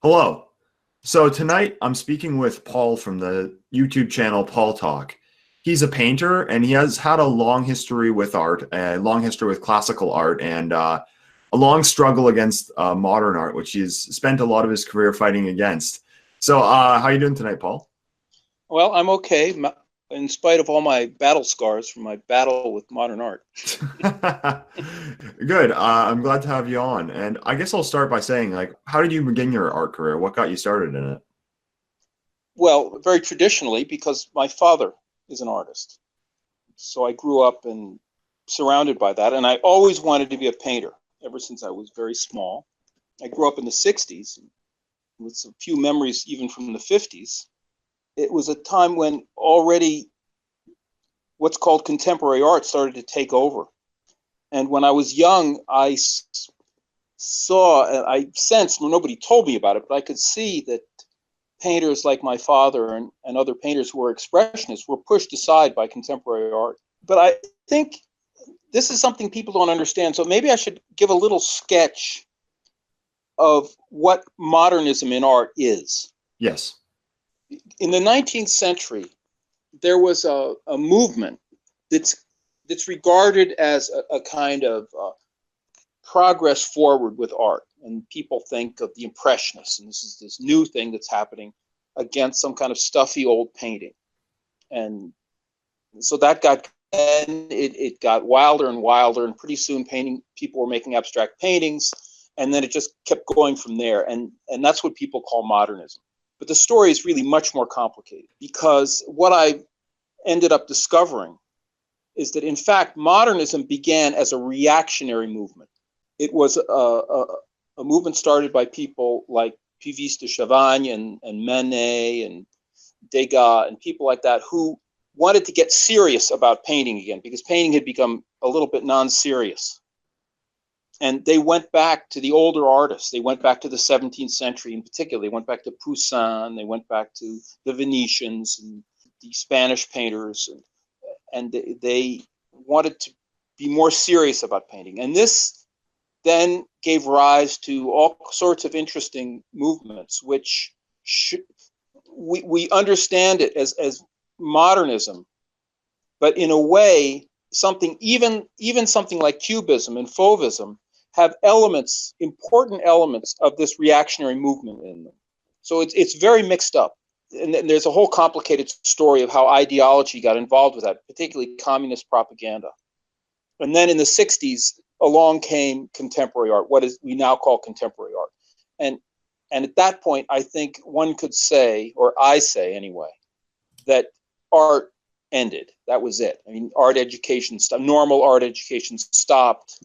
Hello. So tonight I'm speaking with Paul from the YouTube channel Paul Talk. He's a painter and he has had a long history with art, a long history with classical art, and a long struggle against modern art, which he's spent a lot of his career fighting against. So how are you doing tonight, Paul? Well, I'm okay, in spite of all my battle scars from my battle with modern art. Good. I'm glad to have you on. And I guess I'll start by saying, how did you begin your art career? What got you started in it? Well, very traditionally, because my father is an artist. So I grew up and surrounded by that. And I always wanted to be a painter ever since I was very small. I grew up in the 60s with a few memories even from the 50s. It was a time when already what's called contemporary art started to take over. And when I was young, I saw, and I sensed, well, nobody told me about it, but I could see that painters like my father and other painters who were expressionists were pushed aside by contemporary art. But I think this is something people don't understand. So maybe I should give a little sketch of what modernism in art is. Yes. In the 19th century, there was a movement that's regarded as a kind of progress forward with art. And people think of the Impressionists, and this is this new thing that's happening against some kind of stuffy old painting. And so that got, and it got wilder and wilder, and pretty soon people were making abstract paintings, and then it just kept going from there. And that's what people call modernism. But the story is really much more complicated, because what I ended up discovering is that, in fact, modernism began as a reactionary movement. It was a movement started by people like Puvis de Chavannes and Manet and Degas and people like that, who wanted to get serious about painting again, because painting had become a little bit non-serious. And they went back to the older artists. They went back to the 17th century in particular. They went back to Poussin. They went back to the Venetians and the Spanish painters. And they wanted to be more serious about painting. And this then gave rise to all sorts of interesting movements, which we understand it as modernism, but in a way, even something like Cubism and Fauvism have elements, important elements of this reactionary movement in them. So it's very mixed up. And there's a whole complicated story of how ideology got involved with that, particularly communist propaganda. And then in the 60s, along came contemporary art, what is we now call contemporary art. And at that point, I think one could say, or I say anyway, that art ended. That was it. I mean, art education stopped, normal art education stopped,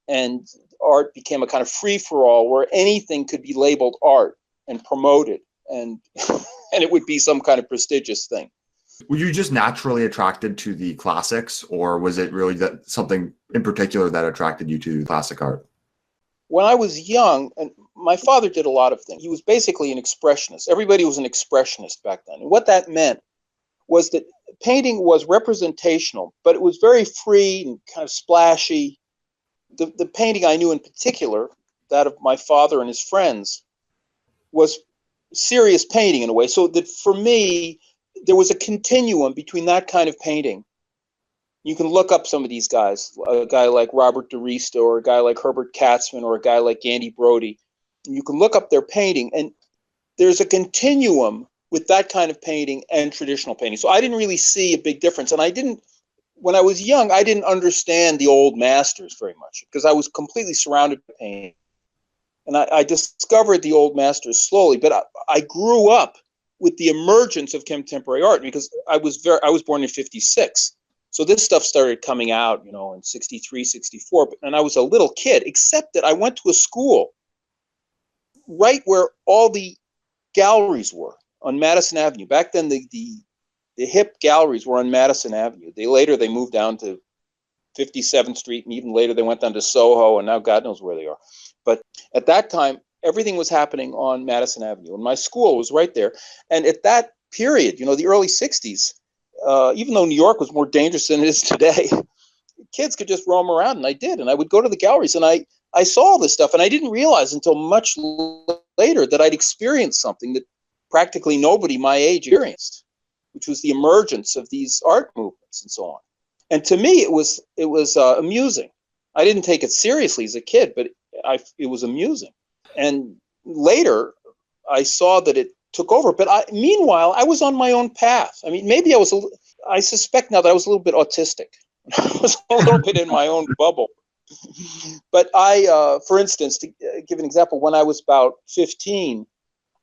and art became a kind of free-for-all where anything could be labeled art and promoted, and and it would be some kind of prestigious thing. Were you just naturally attracted to the classics, or was it really that something in particular that attracted you to classic art? When I was young, and my father did a lot of things. He was basically an expressionist. Everybody was an expressionist back then. And what that meant was that painting was representational, but it was very free and kind of splashy. The painting I knew in particular, that of my father and his friends, was serious painting in a way. So that for me, there was a continuum between that kind of painting. You can look up some of these guys, a guy like Robert de Risto, or a guy like Herbert Katzman, or a guy like Gandy Brody. And you can look up their painting, and there's a continuum with that kind of painting and traditional painting. So I didn't really see a big difference. And when I was young, I didn't understand the old masters very much, because I was completely surrounded by painting. And I discovered the old masters slowly, but I grew up with the emergence of contemporary art, because I was born in 1956. So this stuff started coming out, in 1963, 1964, and I was a little kid, except that I went to a school right where all the galleries were on Madison Avenue. Back then, the hip galleries were on Madison Avenue. Later they moved down to 57th Street, and even later they went down to Soho, and now God knows where they are. But at that time, everything was happening on Madison Avenue, and my school was right there. And at that period, the early 60s, even though New York was more dangerous than it is today, kids could just roam around, and I did. And I would go to the galleries, and I saw all this stuff, and I didn't realize until much later that I'd experienced something that practically nobody my age experienced, which was the emergence of these art movements and so on. And to me, it was amusing. I didn't take it seriously as a kid, but it was amusing. And later, I saw that it took over. But meanwhile, I was on my own path. I mean, maybe I suspect now that I was a little bit autistic. I was a little bit in my own bubble. But for instance, to give an example, when I was about 15,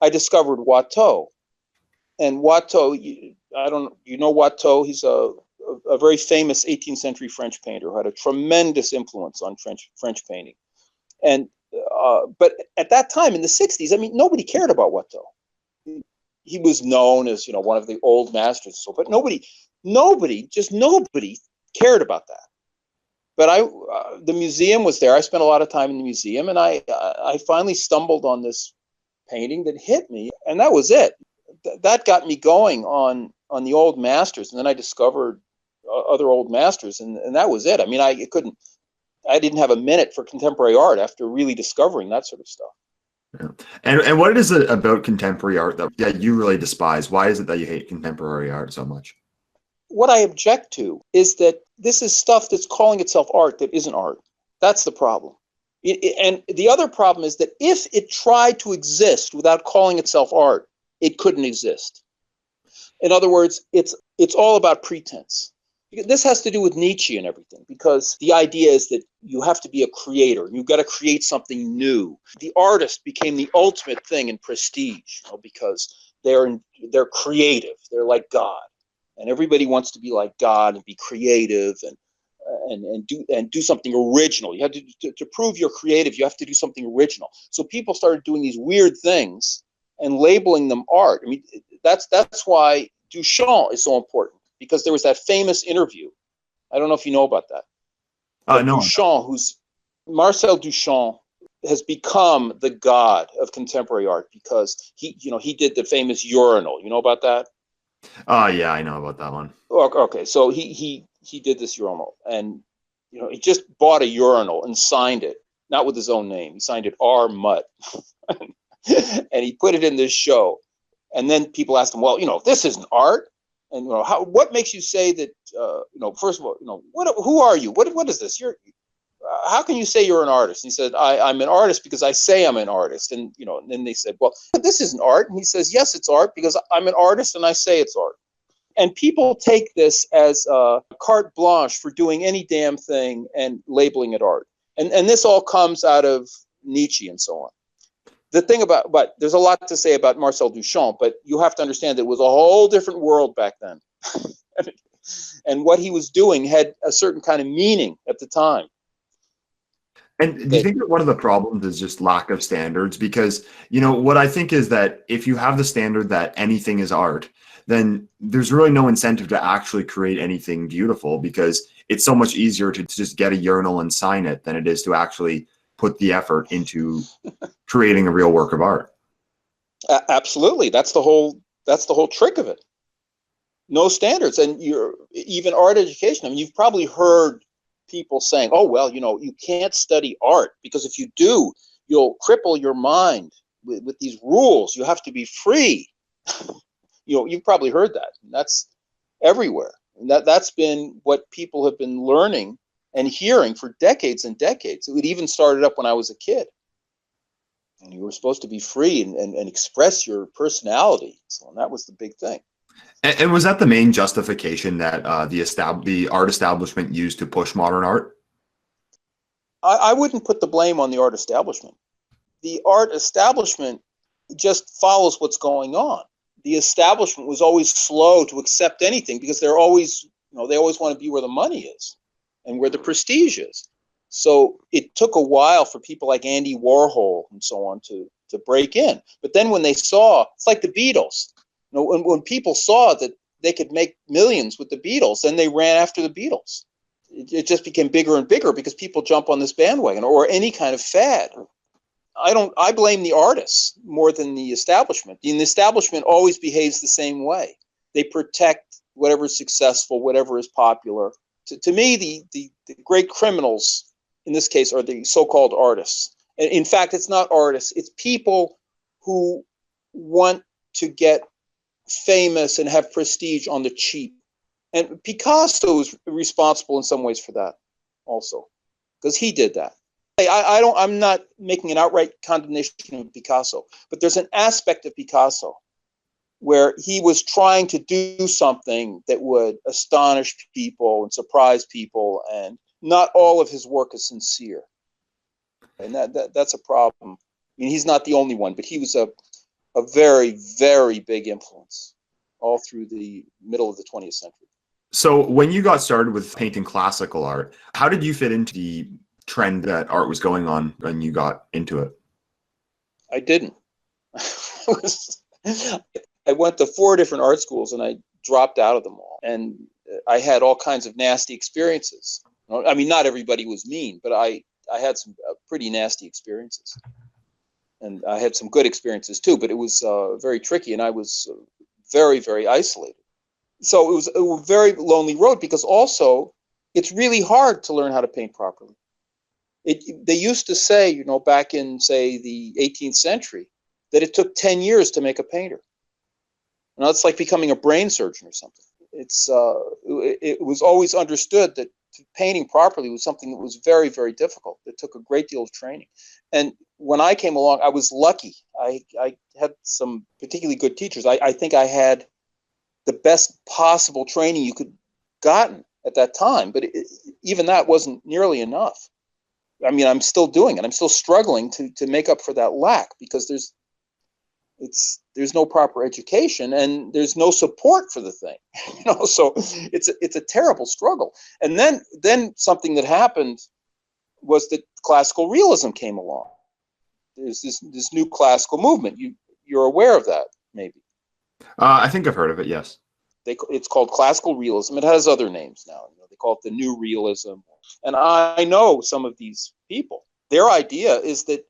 I discovered Watteau. And Watteau, you know Watteau? He's a very famous 18th century French painter who had a tremendous influence on French painting. And but at that time in the 60s, I mean, nobody cared about Watteau. He was known as, one of the old masters, so, but nobody cared about that. But the museum was there. I spent a lot of time in the museum, and I finally stumbled on this painting that hit me, and that was it. That got me going on the old masters, and then I discovered other old masters, and that was it. I mean, I didn't have a minute for contemporary art after really discovering that sort of stuff. Yeah. And what is it about contemporary art that you really despise? Why is it that you hate contemporary art so much? What I object to is that this is stuff that's calling itself art that isn't art. That's the problem. And the other problem is that if it tried to exist without calling itself art, it couldn't exist. In other words, it's all about pretense. This has to do with Nietzsche and everything, because the idea is that you have to be a creator. You've got to create something new. The artist became the ultimate thing in prestige, because they're creative. They're like God, and everybody wants to be like God and be creative and do something original. You have to prove you're creative. You have to do something original. So people started doing these weird things and labeling them art. I mean, that's why Duchamp is so important, because there was that famous interview. I don't know if you know about that. No. Duchamp, Marcel Duchamp, has become the god of contemporary art because he did the famous urinal. You know about that? Oh, yeah, I know about that one. Okay, so he did this urinal, and he just bought a urinal and signed it, not with his own name. He signed it R. Mutt, and he put it in this show. And then people asked him, well, this isn't art. And what makes you say that? First of all, who are you? What is this? How can you say you're an artist? And he said, I'm an artist because I say I'm an artist. And and then they said, well, this isn't art. And he says, yes, it's art because I'm an artist and I say it's art. And people take this as carte blanche for doing any damn thing and labeling it art. And this all comes out of Nietzsche and so on. The thing but there's a lot to say about Marcel Duchamp, but you have to understand that it was a whole different world back then. And what he was doing had a certain kind of meaning at the time. And do you think that one of the problems is just lack of standards? Because, what I think is that if you have the standard that anything is art, then there's really no incentive to actually create anything beautiful, because it's so much easier to just get a urinal and sign it than it is to actually put the effort into creating a real work of art. Absolutely. That's the whole trick of it. No standards. And even art education. I mean, you've probably heard people saying, oh, well, you can't study art because if you do, you'll cripple your mind with these rules. You have to be free. You've probably heard that. That's everywhere. And that's been what people have been learning and hearing for decades and decades. It even started up when I was a kid. And you were supposed to be free and express your personality. So that was the big thing. And was that the main justification that the art establishment used to push modern art? I wouldn't put the blame on the art establishment. The art establishment just follows what's going on. The establishment was always slow to accept anything because they always want to be where the money is and where the prestige is. So it took a while for people like Andy Warhol and so on to break in. But then when they saw, it's like the Beatles. When people saw that they could make millions with the Beatles, then they ran after the Beatles. It just became bigger and bigger because people jump on this bandwagon or any kind of fad. I blame the artists more than the establishment. The establishment always behaves the same way. They protect whatever is successful, whatever is popular. To me, the great criminals in this case are the so-called artists. And in fact, it's not artists, it's people who want to get famous and have prestige on the cheap. And Picasso is responsible in some ways for that also, because he did that. I'm not making an outright condemnation of Picasso, but there's an aspect of Picasso where he was trying to do something that would astonish people and surprise people, and not all of his work is sincere. And that's a problem. I mean, he's not the only one, but he was a very, very big influence all through the middle of the 20th century. So when you got started with painting classical art, how did you fit into the trend that art was going on when you got into it? I didn't. I went to 4 different art schools and I dropped out of them all. And I had all kinds of nasty experiences. I mean, not everybody was mean, but I had some pretty nasty experiences. And I had some good experiences too, but it was very tricky, and I was very, very isolated. So it was a very lonely road, because also it's really hard to learn how to paint properly. They used to say, back in, say, the 18th century, that it took 10 years to make a painter. Now, it's like becoming a brain surgeon or something. It was always understood that painting properly was something that was very, very difficult. It took a great deal of training. And when I came along, I was lucky. I had some particularly good teachers. I think I had the best possible training you could gotten at that time, but even that wasn't nearly enough. I mean, I'm still doing it. I'm still struggling to make up for that lack, because there's no proper education and there's no support for the thing. So it's a terrible struggle. And then something that happened was that classical realism came along. There's this new classical movement. You're aware of that, maybe? I think I've heard of it, yes. It's called classical realism. It has other names now. They call it the new realism. And I know some of these people. Their idea is that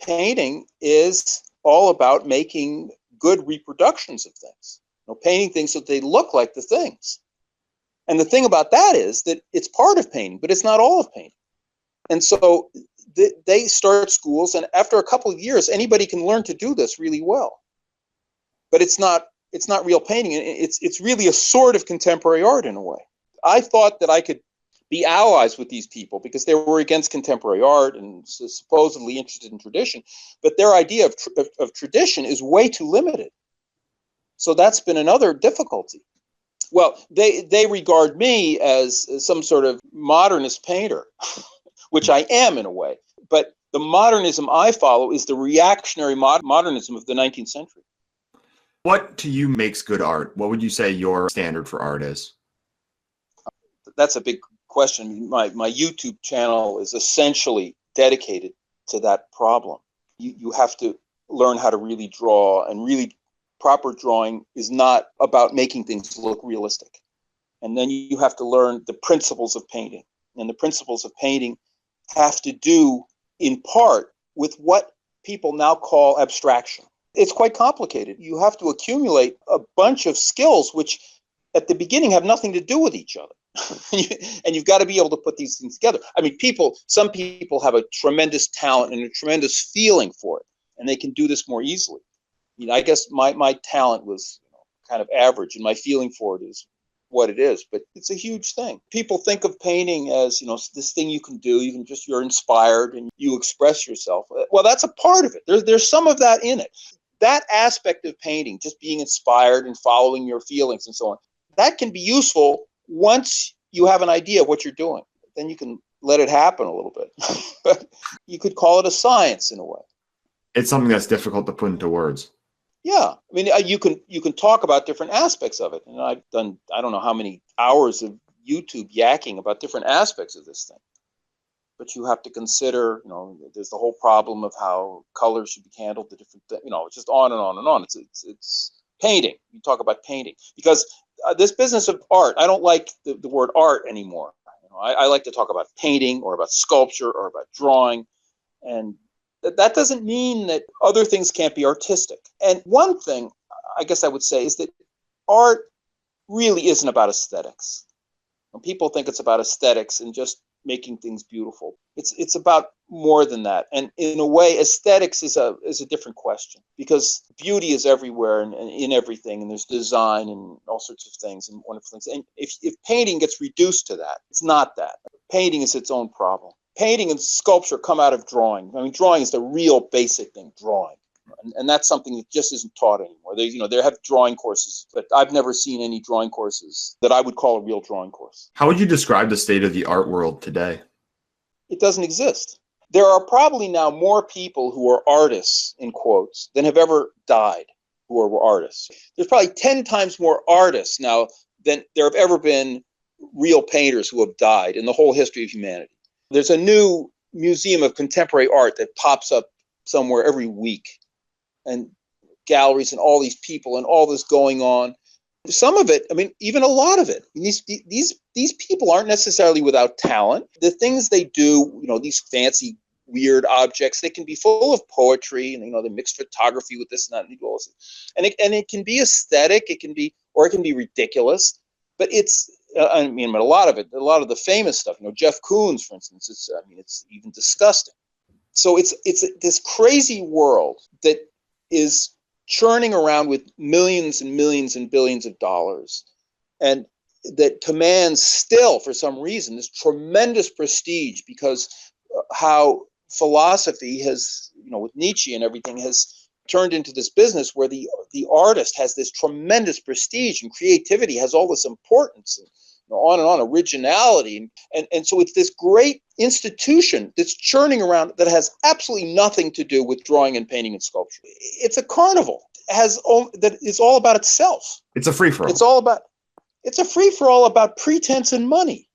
painting is all about making good reproductions of things. Painting things so they look like the things. And the thing about that is that it's part of painting, but it's not all of painting. And so they start schools, and after a couple of years, anybody can learn to do this really well. But it's not real painting. It's really a sort of contemporary art in a way. I thought that I could be allies with these people because they were against contemporary art and supposedly interested in tradition, but their idea of tradition is way too limited. So that's been another difficulty. Well, they regard me as some sort of modernist painter, which I am in a way, but the modernism I follow is the reactionary modernism of the 19th century. What to you makes good art? What would you say your standard for art is? That's a big question. My YouTube channel is essentially dedicated to that problem. You have to learn how to really draw, and really proper drawing is not about making things look realistic. And then you have to learn the principles of painting. And the principles of painting have to do, in part, with what people now call abstraction. It's quite complicated. You have to accumulate a bunch of skills which at the beginning have nothing to do with each other. And you've got to be able to put these things together. I mean, some people have a tremendous talent and a tremendous feeling for it, and they can do this more easily. I guess my talent was kind of average, and my feeling for it is what it is, but it's a huge thing. People think of painting as, this thing you can do. You're inspired and you express yourself. Well, that's a part of it. There's some of that in it. That aspect of painting, just being inspired and following your feelings and so on, that can be useful once you have an idea of what you're doing. Then you can let it happen a little bit. But you could call it a science in a way. It's something that's difficult to put into words. Yeah, I mean, you can talk about different aspects of it, and I've done I don't know how many hours of YouTube yakking about different aspects of this thing. But you have to consider, there's the whole problem of how colors should be handled, the different, it's just on and on and on. It's painting. You talk about painting because this business of art, I don't like the word art anymore. I like to talk about painting or about sculpture or about drawing, and that doesn't mean that other things can't be artistic. And one thing I guess I would say is that art really isn't about aesthetics. When people think it's about aesthetics and just making things beautiful, it's about more than that. And in a way, aesthetics is a different question, because beauty is everywhere and in everything, and there's design and all sorts of things and wonderful things. And if painting gets reduced to that, it's not that. Painting is its own problem. Painting and sculpture come out of drawing. I mean, drawing is the real basic thing, drawing. And that's something that just isn't taught anymore. They have drawing courses, but I've never seen any drawing courses that I would call a real drawing course. How would you describe the state of the art world today? It doesn't exist. There are probably now more people who are artists, in quotes, than have ever died who are artists. There's probably 10 times more artists now than there have ever been real painters who have died in the whole history of humanity. There's a new museum of contemporary art that pops up somewhere every week, and galleries and all these people and all this going on. Some of it, I mean, even a lot of it. These people aren't necessarily without talent. The things they do, these fancy, weird objects, they can be full of poetry, and they mix photography with this and that, and it can be aesthetic. It can be ridiculous, but it's. But a lot of the famous stuff, Jeff Koons, for instance, it's even disgusting. So it's this crazy world that is churning around with millions and millions and billions of dollars, and that commands still, for some reason, this tremendous prestige, because how philosophy has, with Nietzsche and everything, has turned into this business where the artist has this tremendous prestige, and creativity has all this importance, and on and on, originality. And so it's this great institution that's churning around that has absolutely nothing to do with drawing and painting and sculpture. It's a carnival that is all about itself. It's a free-for-all. It's a free-for-all about pretense and money.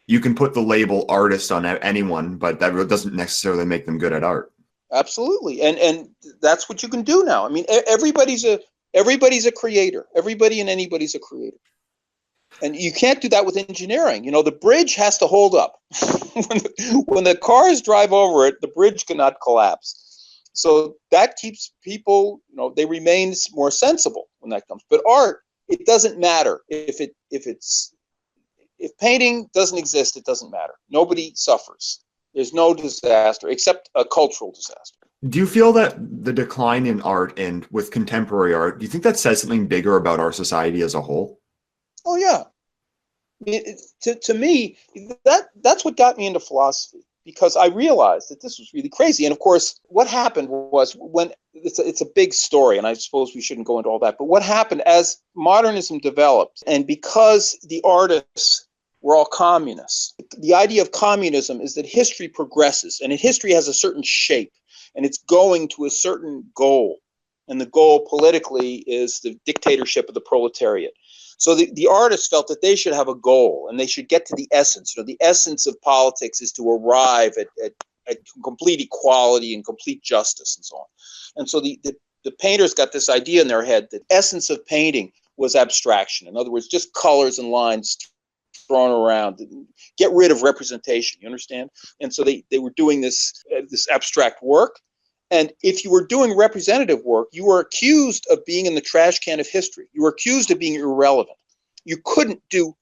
You can put the label artist on anyone, but that doesn't necessarily make them good at art. Absolutely. And that's what you can do now. I mean, everybody's a creator. Everybody and anybody's a creator. And you can't do that with engineering. The bridge has to hold up. When the cars drive over it, the bridge cannot collapse. So that keeps people, they remain more sensible when that comes. But art, it doesn't matter if painting doesn't exist, it doesn't matter. Nobody suffers. There's no disaster except a cultural disaster. Do you feel that the decline in art, and with contemporary art, do you think that says something bigger about our society as a whole? Oh, yeah. To me, that's what got me into philosophy, because I realized that this was really crazy. And of course, what happened was, when it's a big story, and I suppose we shouldn't go into all that, but what happened as modernism developed, and because the artists were all communists, the idea of communism is that history progresses, and history has a certain shape, and it's going to a certain goal. And the goal politically is the dictatorship of the proletariat. So the artists felt that they should have a goal, and they should get to the essence. The essence of politics is to arrive at complete equality and complete justice and so on. And so the painters got this idea in their head that the essence of painting was abstraction. In other words, just colors and lines thrown around. Get rid of representation, you understand? And so they were doing this abstract work. And if you were doing representative work, you were accused of being in the trash can of history. You were accused of being irrelevant. You couldn't do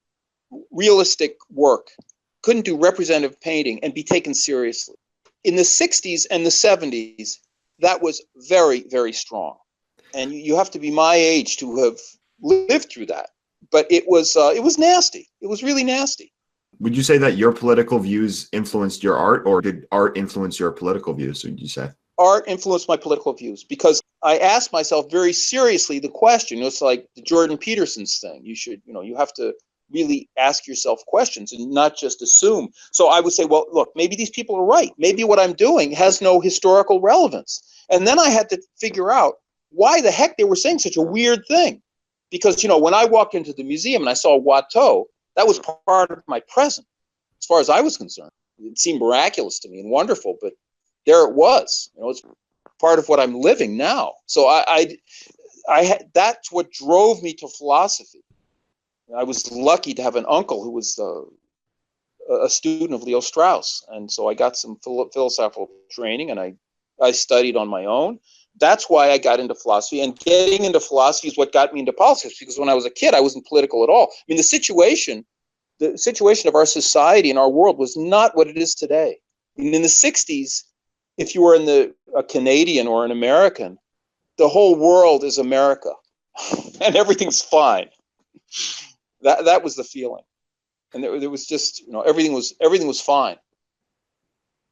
realistic work, couldn't do representative painting and be taken seriously. In the 60s and the 70s, that was very, very strong. And you have to be my age to have lived through that. But it was nasty. It was really nasty. Would you say that your political views influenced your art, or did art influence your political views, would you say? Art influenced my political views, because I asked myself very seriously the question. It's like the Jordan Peterson's thing. You have to really ask yourself questions and not just assume. So I would say, well, look, maybe these people are right. Maybe what I'm doing has no historical relevance. And then I had to figure out why the heck they were saying such a weird thing. Because, when I walked into the museum and I saw Watteau, that was part of my present, as far as I was concerned. It seemed miraculous to me and wonderful, but there it was. It's part of what I'm living now. So that's what drove me to philosophy. I was lucky to have an uncle who was a student of Leo Strauss, and so I got some philosophical training, and I studied on my own. That's why I got into philosophy, and getting into philosophy is what got me into politics, because when I was a kid, I wasn't political at all. I mean, the situation of our society and our world was not what it is today. And in the 60s, if you were a Canadian or an American, the whole world is America and everything's fine. That was the feeling. And there was just, everything was fine.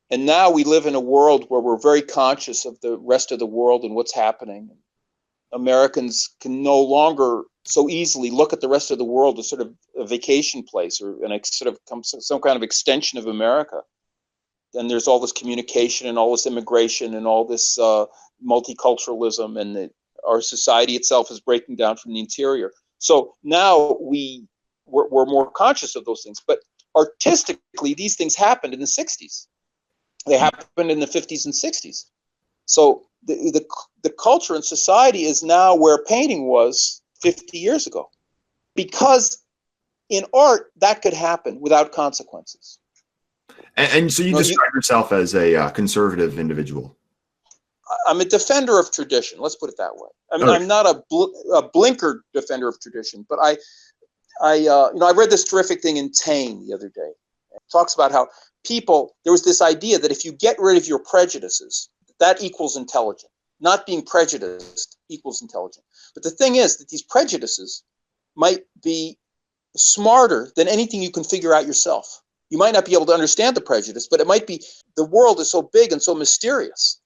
And now we live in a world where we're very conscious of the rest of the world and what's happening. Americans can no longer so easily look at the rest of the world as sort of a vacation place or sort of some kind of extension of America. And there's all this communication and all this immigration and all this multiculturalism, and our society itself is breaking down from the interior. So now we're more conscious of those things. But artistically, these things happened in the 60s. They happened in the 50s and 60s. So the culture and society is now where painting was 50 years ago. Because in art, that could happen without consequences. And so you describe yourself as a conservative individual. I'm a defender of tradition. Let's put it that way. I mean, I'm not a blinkered defender of tradition, but I read this terrific thing in Taine the other day. It talks about how there was this idea that if you get rid of your prejudices, that equals intelligent. Not being prejudiced equals intelligent. But the thing is that these prejudices might be smarter than anything you can figure out yourself. You might not be able to understand the prejudice, but it might be the world is so big and so mysterious.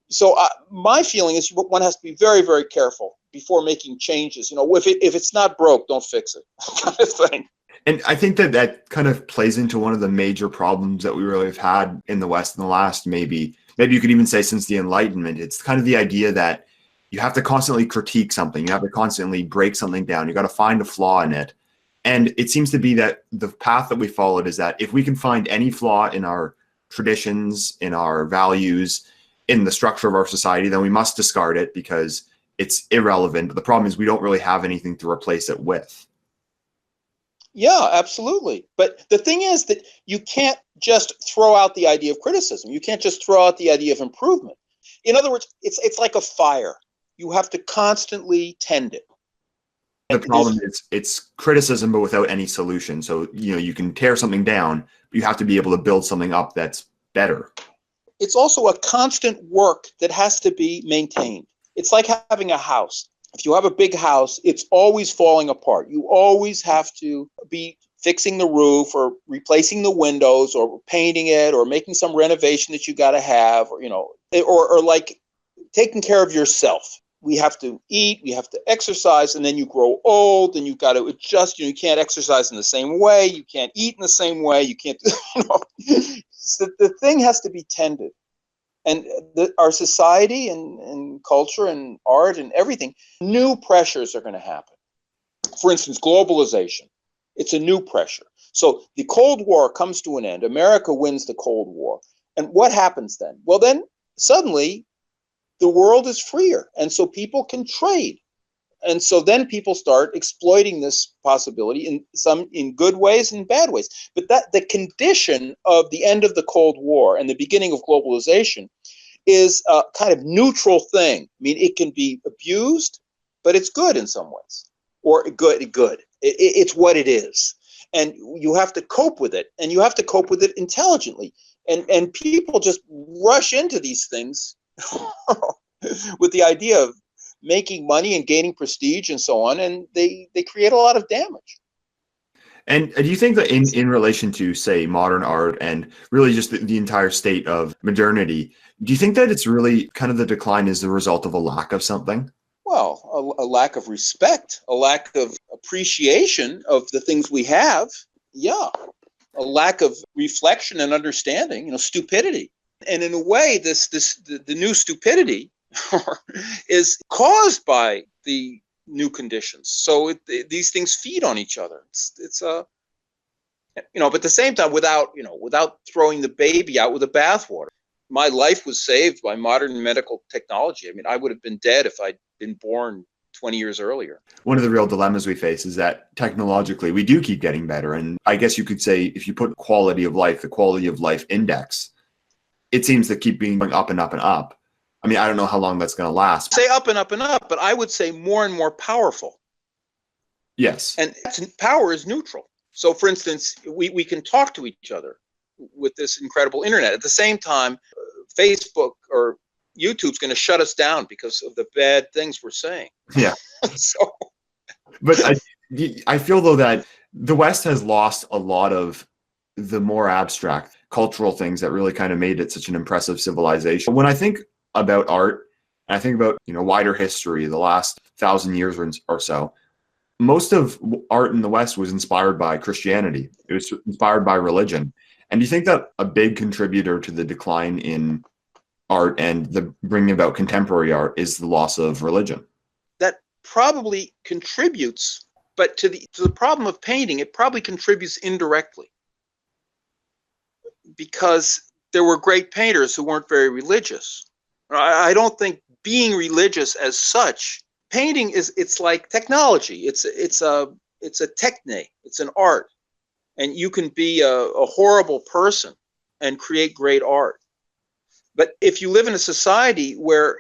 So my feeling is one has to be very, very careful before making changes. If it's not broke, don't fix it, kind of thing. And I think that kind of plays into one of the major problems that we really have had in the West in the last maybe you could even say since the Enlightenment. It's kind of the idea that you have to constantly critique something. You have to constantly break something down. You got to find a flaw in it. And it seems to be that the path that we followed is that if we can find any flaw in our traditions, in our values, in the structure of our society, then we must discard it because it's irrelevant. But the problem is we don't really have anything to replace it with. Yeah, absolutely. But the thing is that you can't just throw out the idea of criticism. You can't just throw out the idea of improvement. In other words, it's like a fire. You have to constantly tend it. The problem is it's criticism, but without any solution. So, you can tear something down, but you have to be able to build something up that's better. It's also a constant work that has to be maintained. It's like having a house. If you have a big house, it's always falling apart. You always have to be fixing the roof or replacing the windows or painting it or making some renovation that you got to have, or like taking care of yourself. We have to eat, we have to exercise, and then you grow old and you've got to adjust. You can't exercise in the same way. You can't eat in the same way. You can't, So the thing has to be tended. And our society and culture and art and everything, new pressures are going to happen. For instance, globalization. It's a new pressure. So the Cold War comes to an end. America wins the Cold War. And what happens then? Well, then suddenly the world is freer. And so people can trade. And so then people start exploiting this possibility in good ways and bad ways. But the condition of the end of the Cold War and the beginning of globalization is a kind of neutral thing. I mean, it can be abused, but it's good in some ways, or good. It's what it is, and you have to cope with it, and you have to cope with it intelligently. And people just rush into these things with the idea of making money and gaining prestige and so on, and they create a lot of damage. And do you think that in relation to, say, modern art and really just the entire state of modernity, do you think that it's really kind of the decline is the result of a lack of something? Well, a lack of respect, a lack of appreciation of the things we have. Yeah. A lack of reflection and understanding, stupidity. And in a way, the new stupidity is caused by the new conditions. So these things feed on each other. But at the same time, without throwing the baby out with the bathwater. My life was saved by modern medical technology. I mean, I would have been dead if I'd been born 20 years earlier. One of the real dilemmas we face is that technologically we do keep getting better. And I guess you could say if you put the quality of life index, it seems to keep being going up and up and up. I mean, I don't know how long that's going to last. Say up and up and up, but I would say more and more powerful. Yes. And power is neutral. So, for instance, we can talk to each other. with this incredible internet. At the same time, Facebook or YouTube's going to shut us down because of the bad things we're saying. Yeah. So, but I feel though that the West has lost a lot of the more abstract cultural things that really kind of made it such an impressive civilization. When I think about art, and I think about, wider history, the last 1,000 years or so, most of art in the West was inspired by Christianity. It was inspired by religion. And do you think that a big contributor to the decline in art and the bringing about contemporary art is the loss of religion? That probably contributes, but to the problem of painting, it probably contributes indirectly, because there were great painters who weren't very religious. I don't think being religious as such, painting it's like technology. It's a technique. It's an art, and you can be a horrible person and create great art. But if you live in a society where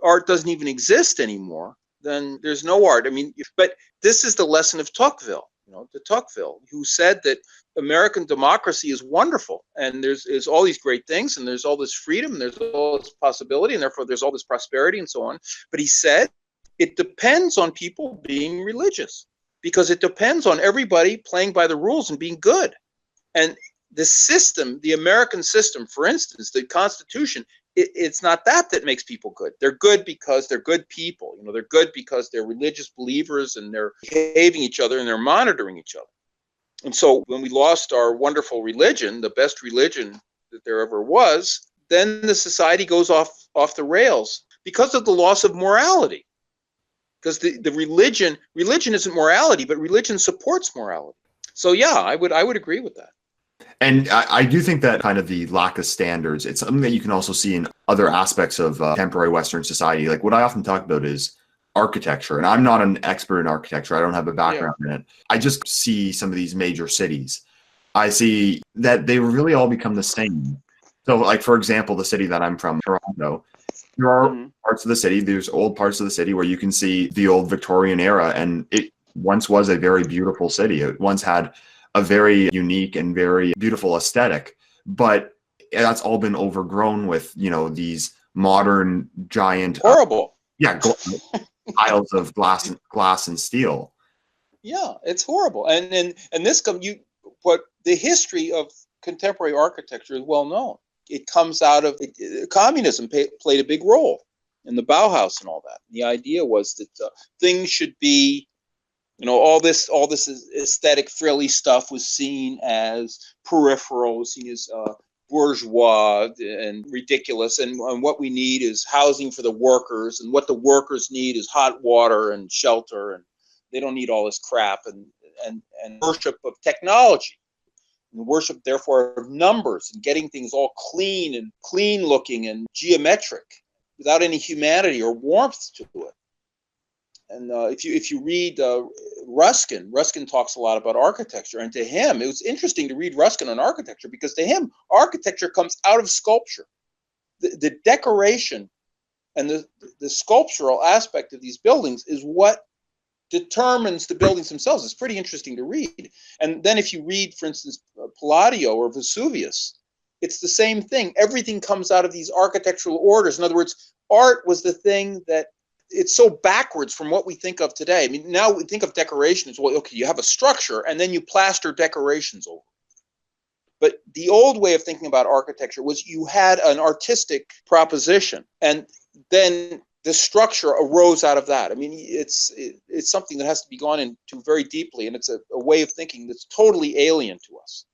art doesn't even exist anymore, then there's no art. I mean, but this is the lesson of Tocqueville, de Tocqueville, who said that American democracy is wonderful, and there's all these great things, and there's all this freedom, and there's all this possibility, and therefore there's all this prosperity and so on. But he said it depends on people being religious, because it depends on everybody playing by the rules and being good. And the system, the American system, for instance, the Constitution, it's not that makes people good. They're good because they're good people. They're good because they're religious believers, and they're behaving each other, and they're monitoring each other. And so when we lost our wonderful religion, the best religion that there ever was, then the society goes off the rails because of the loss of morality. Because the religion isn't morality, but religion supports morality. So yeah, I would agree with that. And I do think that kind of the lack of standards, it's something that you can also see in other aspects of contemporary Western society. Like what I often talk about is architecture. And I'm not an expert in architecture. I don't have a background in it. I just see some of these major cities. I see that they really all become the same. So like, for example, the city that I'm from, Toronto, there are parts of the city, there's old parts of the city where you can see the old Victorian era. And it once was a very beautiful city. It once had a very unique and very beautiful aesthetic, but that's all been overgrown with, these modern giant horrible piles of glass and steel. Yeah, it's horrible. And this what the history of contemporary architecture is well known. It comes out of communism played a big role in the Bauhaus and all that. The idea was that things should be, all this aesthetic frilly stuff was seen as peripheral, was seen as bourgeois and ridiculous, and what we need is housing for the workers, and what the workers need is hot water and shelter, and they don't need all this crap, and worship of technology, and worship therefore of numbers, and getting things all clean looking and geometric without any humanity or warmth to it. And if you read Ruskin talks a lot about architecture, and to him, it was interesting to read Ruskin on architecture, because to him, architecture comes out of sculpture. The decoration and the sculptural aspect of these buildings is what determines the buildings themselves. It's pretty interesting to read. And then if you read, for instance, Palladio or Vesuvius, it's the same thing. Everything comes out of these architectural orders. In other words, art was the thing that it's so backwards from what we think of today. I mean, now we think of decoration as, well, okay, you have a structure and then you plaster decorations over. But the old way of thinking about architecture was you had an artistic proposition, and then the structure arose out of that. I mean, it's something that has to be gone into very deeply, and it's a way of thinking that's totally alien to us.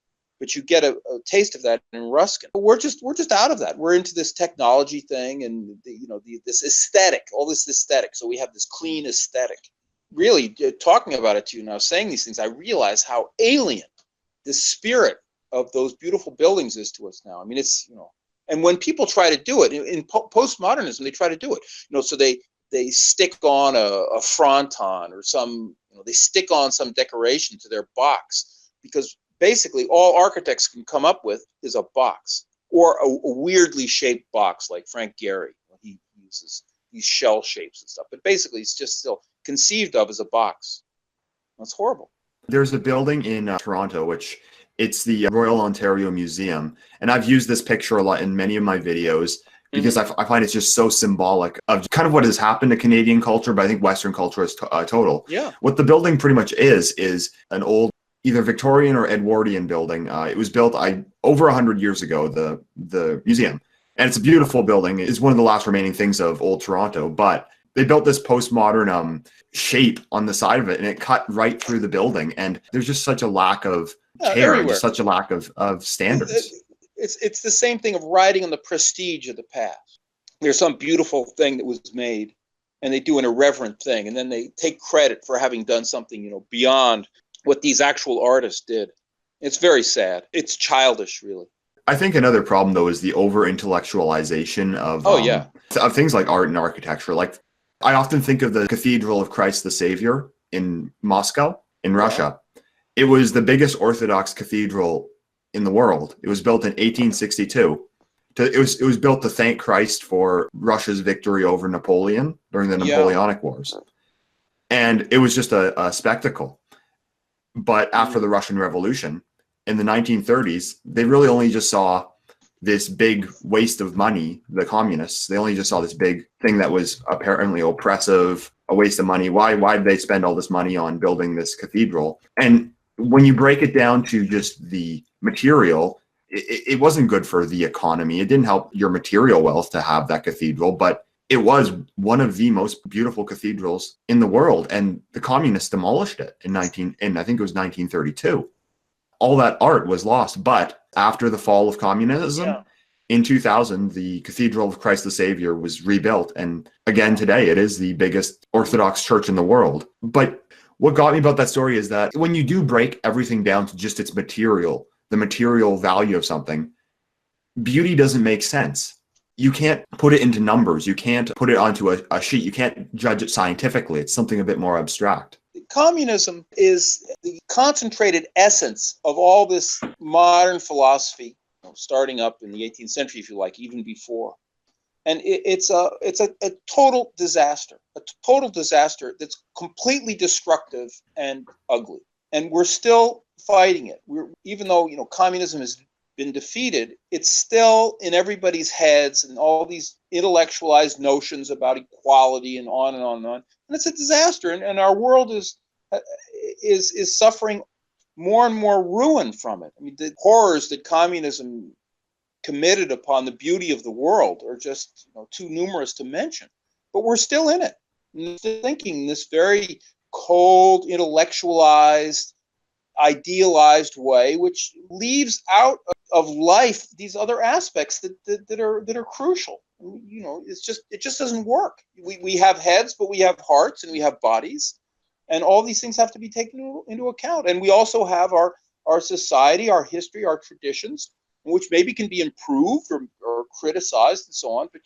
But you get a taste of that in Ruskin. We're just out of that. We're into this technology thing, and this aesthetic, all this aesthetic. So we have this clean aesthetic. Really, talking about it to you now, saying these things, I realize how alien the spirit of those beautiful buildings is to us now. I mean, it's and when people try to do it in postmodernism, they try to do it. So they stick on a fronton or some, they stick on some decoration to their box, because basically all architects can come up with is a box, or a weirdly shaped box like Frank Gehry. He uses these shell shapes and stuff, but basically it's just still conceived of as a box. That's horrible. There's a building in Toronto, which it's the Royal Ontario Museum. And I've used this picture a lot in many of my videos because I find it's just so symbolic of kind of what has happened to Canadian culture, but I think Western culture is total. Yeah. What the building pretty much is an old either Victorian or Edwardian building. It was built over 100 years ago, the museum. And it's a beautiful building. It's one of the last remaining things of old Toronto, but they built this postmodern shape on the side of it, and it cut right through the building. And there's just such a lack of care and just such a lack of standards. It's the same thing of riding on the prestige of the past. There's some beautiful thing that was made, and they do an irreverent thing, and then they take credit for having done something, beyond what these actual artists did. It's very sad. It's childish, really. I think another problem, though, is the over-intellectualization of things like art and architecture. Like, I often think of the Cathedral of Christ the Savior in Moscow, in Russia. It was the biggest Orthodox cathedral in the world. It was built in 1862. It was built to thank Christ for Russia's victory over Napoleon during the Napoleonic Wars. And it was just a spectacle. But after the Russian Revolution, in the 1930s, they really only just saw this big waste of money, the communists. They only just saw this big thing that was apparently oppressive, a waste of money. Why did they spend all this money on building this cathedral? And when you break it down to just the material, it wasn't good for the economy. It didn't help your material wealth to have that cathedral, but it was one of the most beautiful cathedrals in the world. And the communists demolished it in I think it was 1932. All that art was lost. But after the fall of communism, in 2000, the Cathedral of Christ the Savior was rebuilt. And again, today, it is the biggest Orthodox church in the world. But what got me about that story is that when you do break everything down to just its material, the material value of something, beauty doesn't make sense. You can't put it into numbers. You can't put it onto a sheet. You can't judge it scientifically. It's something a bit more abstract. Communism is the concentrated essence of all this modern philosophy, starting up in the 18th century, if you like, even before. And it's a total disaster that's completely destructive and ugly. And we're still fighting it. Even though communism has been defeated, it's still in everybody's heads and all these intellectualized notions about equality and on and on and on. And it's a disaster, and our world is suffering more and more ruin from it. I mean, the horrors that communism committed upon the beauty of the world are just too numerous to mention. But we're still in it, and still thinking this very cold, intellectualized, idealized way, which leaves out of life these other aspects that are crucial. It just doesn't work. We have heads, but we have hearts and we have bodies, and all these things have to be taken into account. And we also have our society, our history, our traditions, which maybe can be improved or criticized and so on. But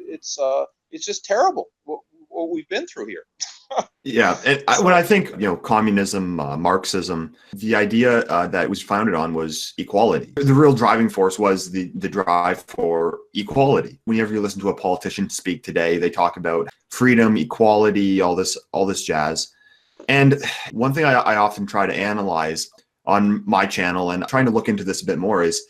it's just terrible what we've been through here. Yeah, and when I think communism, Marxism, the idea that it was founded on was equality. The real driving force was the drive for equality. Whenever you listen to a politician speak today, they talk about freedom, equality, all this jazz. And one thing I often try to analyze on my channel, and trying to look into this a bit more, is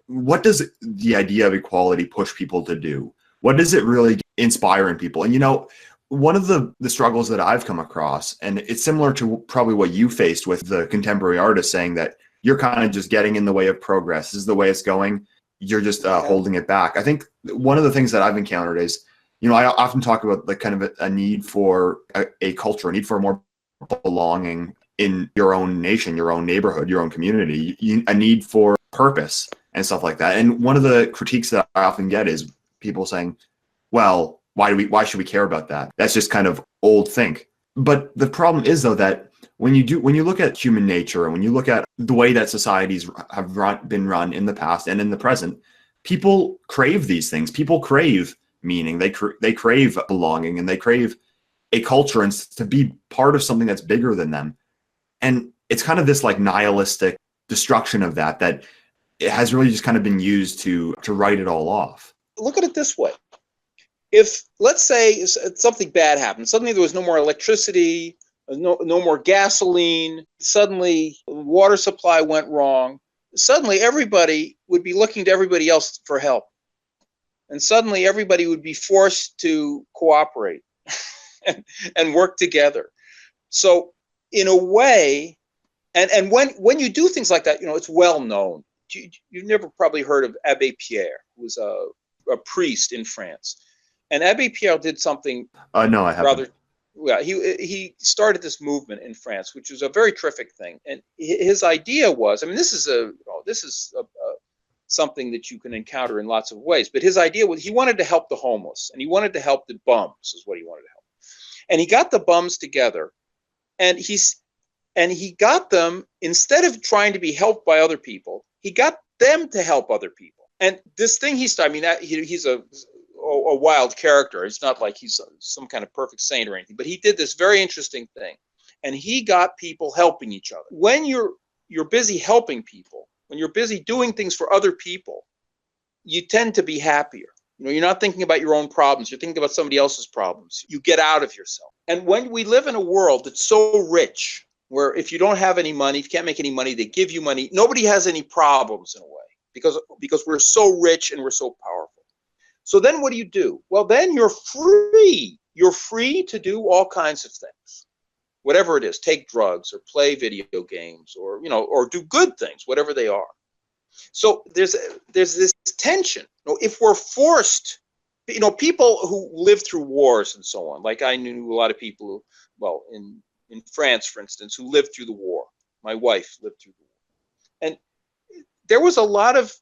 what does the idea of equality push people to do? What does it really inspire in people? And one of the struggles that I've come across, and it's similar to probably what you faced with the contemporary artist, saying that you're kind of just getting in the way of progress. This is the way it's going. You're just holding it back. I think one of the things that I've encountered is, I often talk about kind of a need for a culture, a need for more belonging in your own nation, your own neighborhood, your own community, a need for purpose and stuff like that. And one of the critiques that I often get is people saying, well, why should we care about that? That's just kind of old think. But the problem is, though, that when you look at human nature, and when you look at the way that societies have been run in the past and in the present, people crave these things. People crave meaning. They crave belonging, and they crave a culture and to be part of something that's bigger than them. And it's kind of this like nihilistic destruction of that it has really just kind of been used to write it all off. Look at it this way. If, let's say, something bad happened, suddenly there was no more electricity, no more gasoline. Suddenly, water supply went wrong. Suddenly, everybody would be looking to everybody else for help. And suddenly, everybody would be forced to cooperate and work together. So, in a way, and when you do things like that, it's well known. You've never probably heard of Abbé Pierre, who was a priest in France. And Abbé Pierre did something No, I haven't. rather. Well, he started this movement in France, which was a very terrific thing. And his idea was, I mean, this is something that you can encounter in lots of ways. But his idea was he wanted to help the homeless, and he wanted to help the bums, is what he wanted to help. And he got the bums together, and he got them, instead of trying to be helped by other people, he got them to help other people. And this thing he started, I mean, he's a wild character. It's not like he's some kind of perfect saint or anything, but he did this very interesting thing, and he got people helping each other. When you're busy helping people, when you're busy doing things for other people, you tend to be happier. You're not thinking about your own problems. You're thinking about somebody else's problems. You get out of yourself. And when we live in a world that's so rich, where if you don't have any money, if you can't make any money, they give you money. Nobody has any problems in a way, because we're so rich and we're so powerful. So then what do? Well, then you're free. You're free to do all kinds of things, whatever it is. Take drugs or play video games, or do good things, whatever they are. So there's this tension. If we're forced, people who lived through wars and so on, like I knew a lot of people who, in France, for instance, who lived through the war. My wife lived through the war. And there was a lot of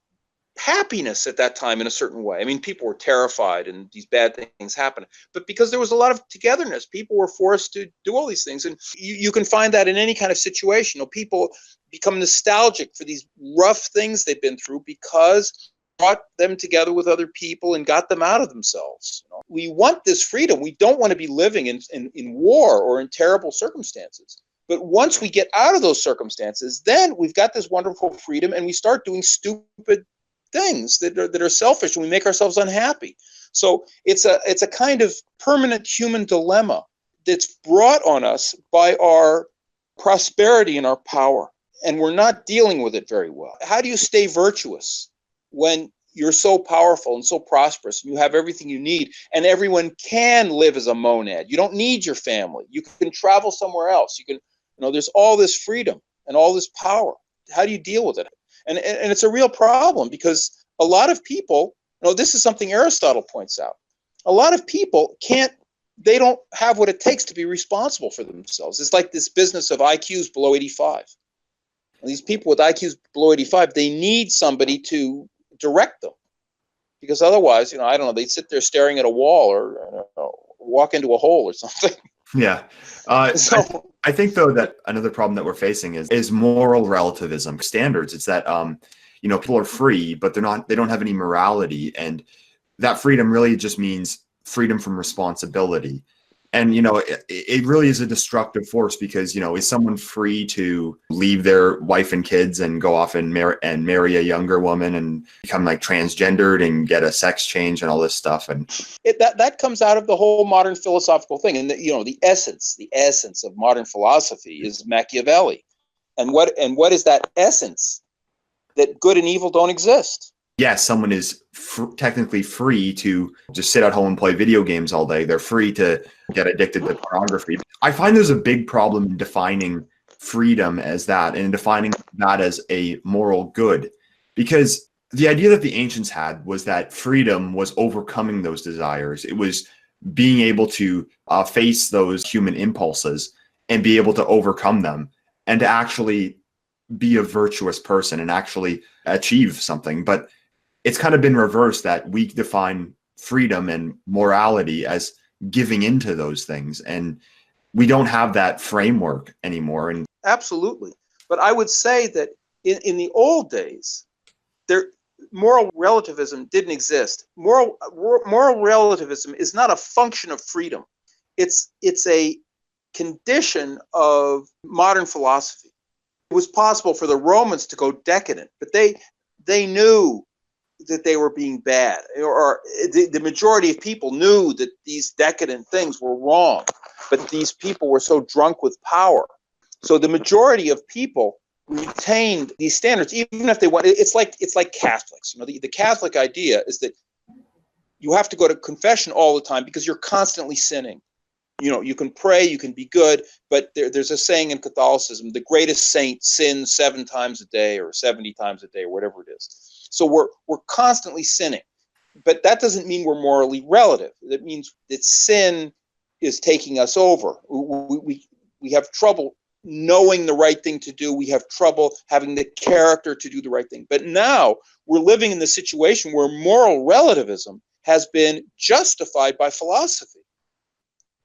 happiness at that time in a certain way. I mean, people were terrified and these bad things happened, but because there was a lot of togetherness, people were forced to do all these things. And you can find that in any kind of situation. People become nostalgic for these rough things they've been through because it brought them together with other people and got them out of themselves. We want this freedom. We don't want to be living in war or in terrible circumstances. But once we get out of those circumstances, then we've got this wonderful freedom, and we start doing stupid things that are selfish, and we make ourselves unhappy. So it's a kind of permanent human dilemma that's brought on us by our prosperity and our power, and we're not dealing with it very well. How do you stay virtuous when you're so powerful and so prosperous, and you have everything you need, and everyone can live as a monad? You don't need your family. You can travel somewhere else. You can, there's all this freedom and all this power. How do you deal with it? And it's a real problem, because a lot of people, this is something Aristotle points out. A lot of people they don't have what it takes to be responsible for themselves. It's like this business of IQs below 85. And these people with IQs below 85, they need somebody to direct them, because otherwise, I don't know, they'd sit there staring at a wall or walk into a hole or something. Yeah. I think, though, that another problem that we're facing is moral relativism standards. It's that, people are free, but they don't have any morality. And that freedom really just means freedom from responsibility. And, it really is a destructive force, because, is someone free to leave their wife and kids and go off and marry a younger woman and become like transgendered and get a sex change and all this stuff? And that comes out of the whole modern philosophical thing. And the essence of modern philosophy is Machiavelli. And what is that essence? That good and evil don't exist. Yes, someone is technically free to just sit at home and play video games all day. They're free to get addicted to pornography. I find there's a big problem in defining freedom as that, and defining that as a moral good, because the idea that the ancients had was that freedom was overcoming those desires. It was being able to face those human impulses and be able to overcome them, and to actually be a virtuous person and actually achieve something. But it's kind of been reversed, that we define freedom and morality as giving into those things, and we don't have that framework anymore. And absolutely. But I would say that in the old days, moral relativism didn't exist. Moral relativism is not a function of freedom. It's a condition of modern philosophy. It was possible for the Romans to go decadent, but they knew that they were being bad, or the majority of people knew that these decadent things were wrong, but these people were so drunk with power. So the majority of people retained these standards, even if they want. It's like Catholics. The Catholic idea is that you have to go to confession all the time because you're constantly sinning. You can pray, you can be good, but there's a saying in Catholicism: the greatest saint sins 7 times a day, or 70 times a day, or whatever it is. So we're constantly sinning, but that doesn't mean we're morally relative. That means that sin is taking us over. We have trouble knowing the right thing to do. We have trouble having the character to do the right thing. But now we're living in the situation where moral relativism has been justified by philosophy.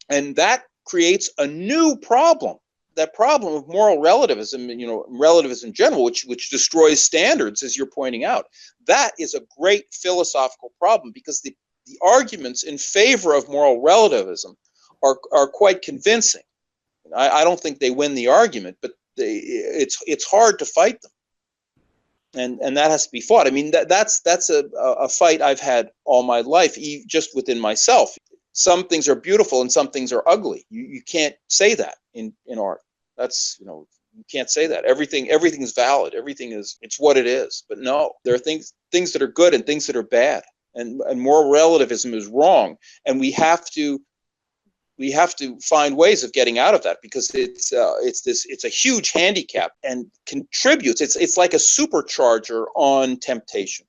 And that creates a new problem. That problem of moral relativism, relativism in general, which destroys standards, as you're pointing out, that is a great philosophical problem, because the arguments in favor of moral relativism are quite convincing. I don't think they win the argument, but it's hard to fight them, and that has to be fought. I mean, that's a fight I've had all my life, just within myself. Some things are beautiful and some things are ugly. You can't say that in art. That's, you can't say that. Everything is valid. It's what it is. But no, there are things that are good and things that are bad. And moral relativism is wrong. And we have to find ways of getting out of that, because it's a huge handicap and contributes. It's like a supercharger on temptation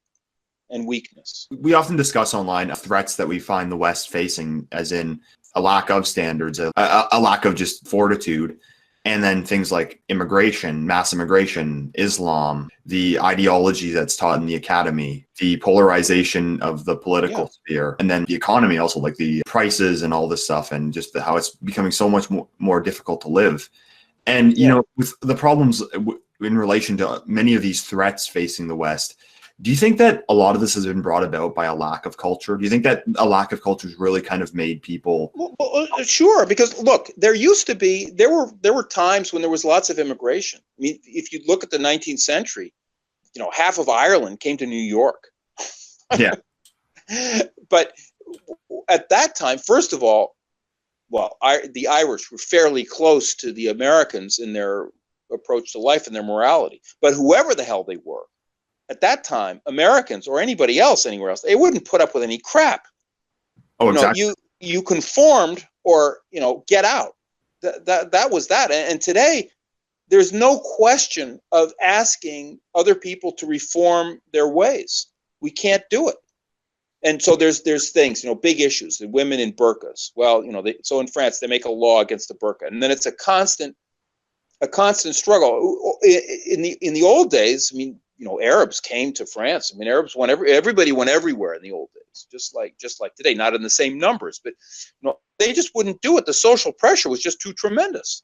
and weakness. We often discuss online threats that we find the West facing, as in a lack of standards, a lack of just fortitude, and then things like immigration, mass immigration, Islam, the ideology that's taught in the academy, the polarization of the political sphere, and then the economy also, like the prices and all this stuff, and just how it's becoming so much more difficult to live. And, with the problems in relation to many of these threats facing the West, do you think that a lot of this has been brought about by a lack of culture? Do you think that a lack of culture has really kind of made people? Well, sure, because look, there were times when there was lots of immigration. I mean, if you look at the 19th century, half of Ireland came to New York. Yeah. But at that time, first of all, the Irish were fairly close to the Americans in their approach to life and their morality. But whoever the hell they were, at that time, Americans or anybody else anywhere else, they wouldn't put up with any crap. Oh, exactly. You conformed or get out. That was that. And today, there's no question of asking other people to reform their ways. We can't do it. And so there's things, big issues, the women in burqas. Well, so in France they make a law against the burqa, and then it's a constant struggle. In the old days, I mean, Arabs came to France. I mean, everybody went everywhere in the old days, just like today, not in the same numbers, but they just wouldn't do it. The social pressure was just too tremendous.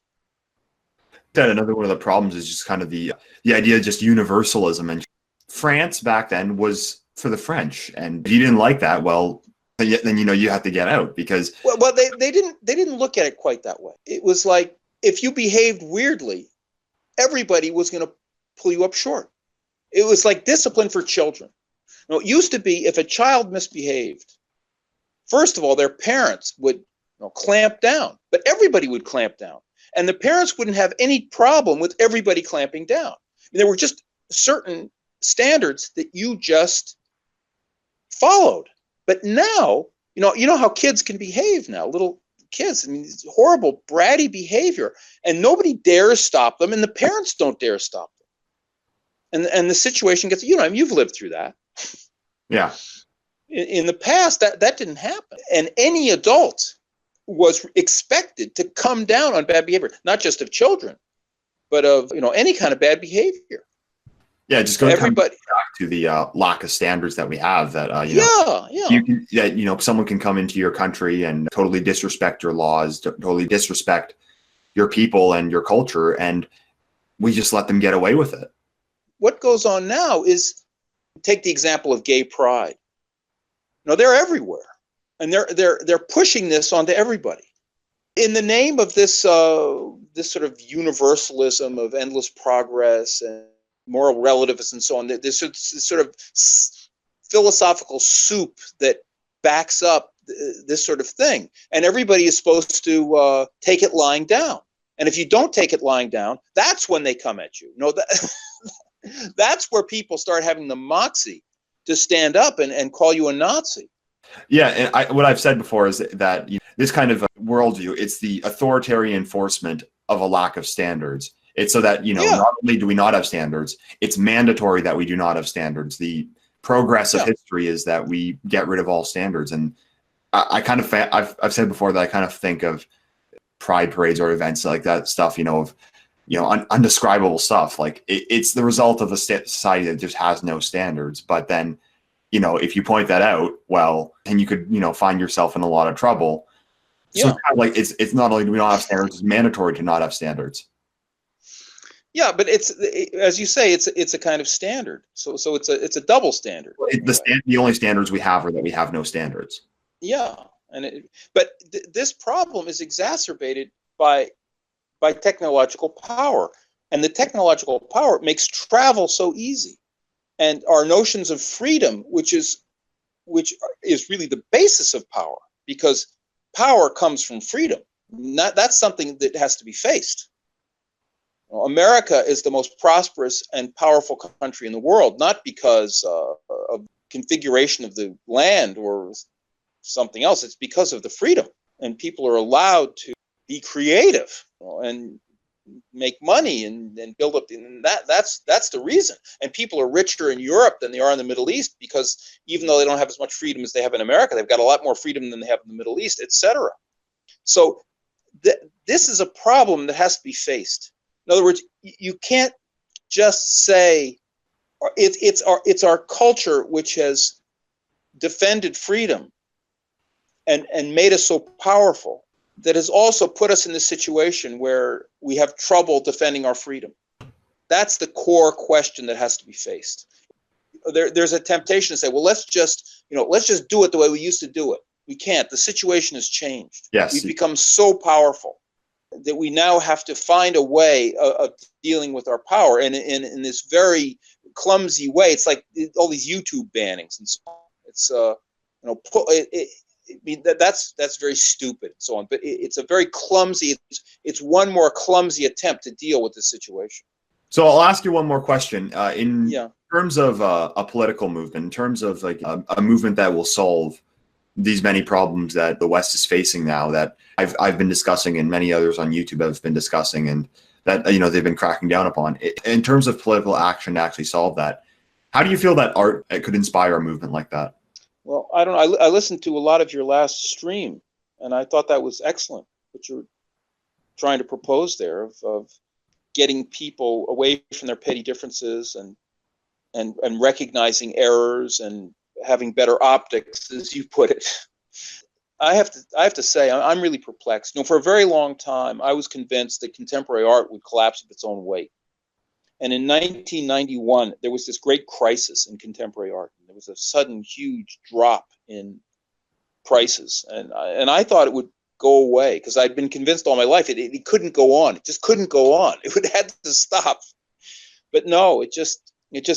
Then another one of the problems is just kind of the idea of just universalism. And France back then was for the French, and if you didn't like that, well, then you have to get out, because well they didn't look at it quite that way. It was like, if you behaved weirdly, everybody was going to pull you up short. It was like discipline for children. It used to be, if a child misbehaved, first of all, their parents would clamp down, but everybody would clamp down. And the parents wouldn't have any problem with everybody clamping down. There were just certain standards that you just followed. But now, how kids can behave now, little kids. I mean, it's horrible, bratty behavior, and nobody dares stop them, and the parents don't dare stop them. And the situation gets, you've lived through that. Yeah. In the past, that didn't happen. And any adult was expected to come down on bad behavior, not just of children, but of, any kind of bad behavior. Yeah, just going back to the lack of standards that we have. That someone can come into your country and totally disrespect your laws, totally disrespect your people and your culture, and we just let them get away with it. What goes on now is, take the example of gay pride. They're everywhere, and they're pushing this onto everybody in the name of this sort of universalism of endless progress and moral relativism and so on. This sort of philosophical soup that backs up this sort of thing. And everybody is supposed to take it lying down. And if you don't take it lying down, that's when they come at you. No, that's where people start having the moxie to stand up and call you a Nazi. Yeah, and what I've said before is that this kind of worldview, it's the authoritarian enforcement of a lack of standards. It's so that, not only do we not have standards, it's mandatory that we do not have standards. The progress of history is that we get rid of all standards. And I kind of, I've said before that I kind of think of pride parades or events like that stuff, undescribable stuff. Like it's the result of a society that just has no standards. But then, if you point that out, well, and you could, find yourself in a lot of trouble. So it's kind of like it's not only do we not have standards, it's mandatory to not have standards. Yeah, but as you say, it's a kind of standard. So it's a double standard. The only standards we have are that we have no standards. Yeah, but this problem is exacerbated by technological power, and the technological power makes travel so easy, and our notions of freedom, which is really the basis of power, because power comes from freedom. That's something that has to be faced. America is the most prosperous and powerful country in the world, not because of configuration of the land or something else. It's because of the freedom, and people are allowed to be creative and make money and build up. And that's the reason. And people are richer in Europe than they are in the Middle East, because even though they don't have as much freedom as they have in America, they've got a lot more freedom than they have in the Middle East, etc. So this is a problem that has to be faced. In other words, you can't just say it's our culture which has defended freedom and made us so powerful that has also put us in this situation where we have trouble defending our freedom. That's the core question that has to be faced. There's a temptation to say, well, let's just do it the way we used to do it. We can't. The situation has changed. Yes. We've become so powerful that we now have to find a way of dealing with our power, and in this very clumsy way. It's like all these YouTube bannings and so on. It's that's very stupid and so on. But it's a very clumsy. It's one more clumsy attempt to deal with this situation. So I'll ask you one more question. In Yeah. terms of a political movement, in terms of like a movement that will solve these many problems that the West is facing now, that I've been discussing and many others on YouTube have been discussing, and that they've been cracking down upon. In terms of political action to actually solve that, how do you feel that art could inspire a movement like that? Well, I don't know. I listened to a lot of your last stream, and I thought that was excellent, what you're trying to propose there of getting people away from their petty differences and recognizing errors and having better optics, as you put it. I have to say, I'm really perplexed. For a very long time, I was convinced that contemporary art would collapse of its own weight. And in 1991, there was this great crisis in contemporary art. There was a sudden, huge drop in prices, and I thought it would go away, because I'd been convinced all my life it couldn't go on. It just couldn't go on. It would have to stop. But no, it just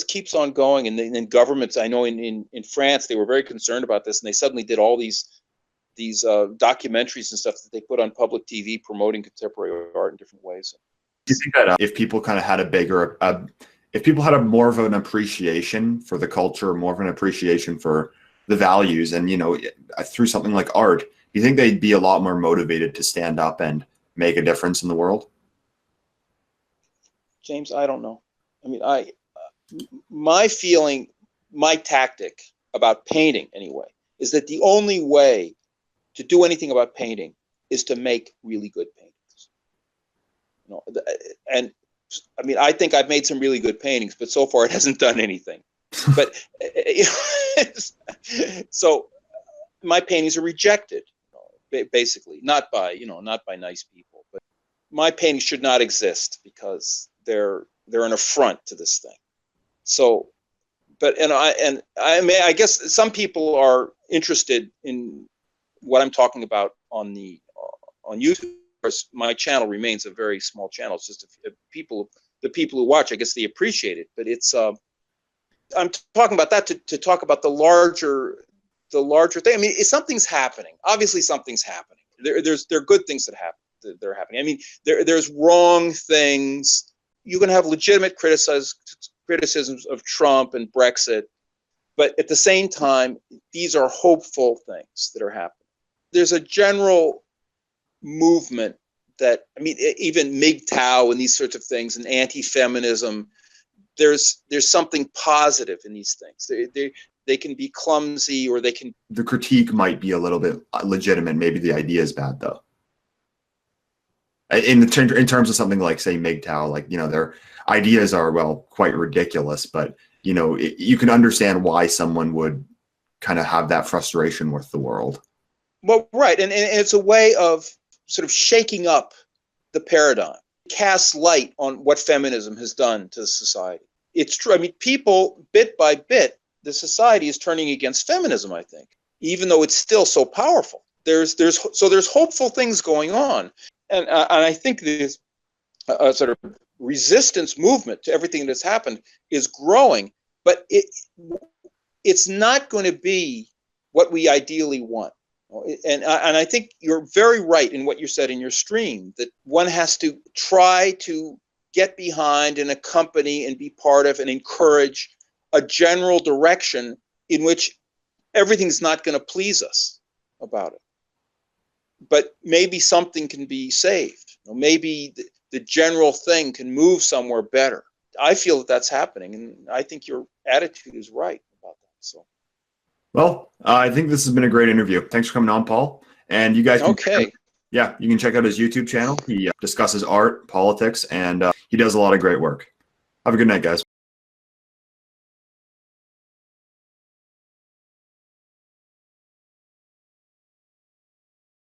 keeps on going. And then governments, I know in France, they were very concerned about this, and they suddenly did all these documentaries and stuff that they put on public TV promoting contemporary art in different ways. Do you think that if people kind of had if people had a more of an appreciation for the culture, more of an appreciation for the values, and through something like art, do you think they'd be a lot more motivated to stand up and make a difference in the world? James, I don't know. I mean, my feeling, my tactic about painting anyway, is that the only way to do anything about painting is to make really good paintings. And I mean, I think I've made some really good paintings, but so far it hasn't done anything. But so my paintings are rejected, basically, not by nice people. But my paintings should not exist because they're an affront to this thing. So, but I guess some people are interested in what I'm talking about on YouTube. Of course, my channel remains a very small channel. It's just the people who watch, I guess they appreciate it. But it's I'm talking about that to talk about the larger thing. I mean, something's happening. Obviously, something's happening. There are good things that are happening. I mean, there's wrong things. You can have legitimate criticisms of Trump and Brexit, but at the same time, these are hopeful things that are happening. There's a general movement that, I mean, even MGTOW and these sorts of things, and anti-feminism. There's something positive in these things. They can be clumsy, or they can. The critique might be a little bit legitimate. Maybe the idea is bad, though. In terms of something like, say, MGTOW, like, their ideas are, well, quite ridiculous, but you can understand why someone would kind of have that frustration with the world. Well, right, and it's a way of sort of shaking up the paradigm, casts light on what feminism has done to society. It's true. I mean, people, bit by bit, the society is turning against feminism, I think, even though it's still so powerful. There's hopeful things going on. And I think this sort of resistance movement to everything that's happened is growing, but it's not going to be what we ideally want. And I think you're very right in what you said in your stream, that one has to try to get behind and accompany and be part of and encourage a general direction in which everything's not going to please us about it. But maybe something can be saved. Maybe the general thing can move somewhere better. I feel that that's happening, and I think your attitude is right about that. So. Well, I think this has been a great interview. Thanks for coming on, Paul. And you guys can you can check out his YouTube channel. He discusses art, politics, and he does a lot of great work. Have a good night, guys.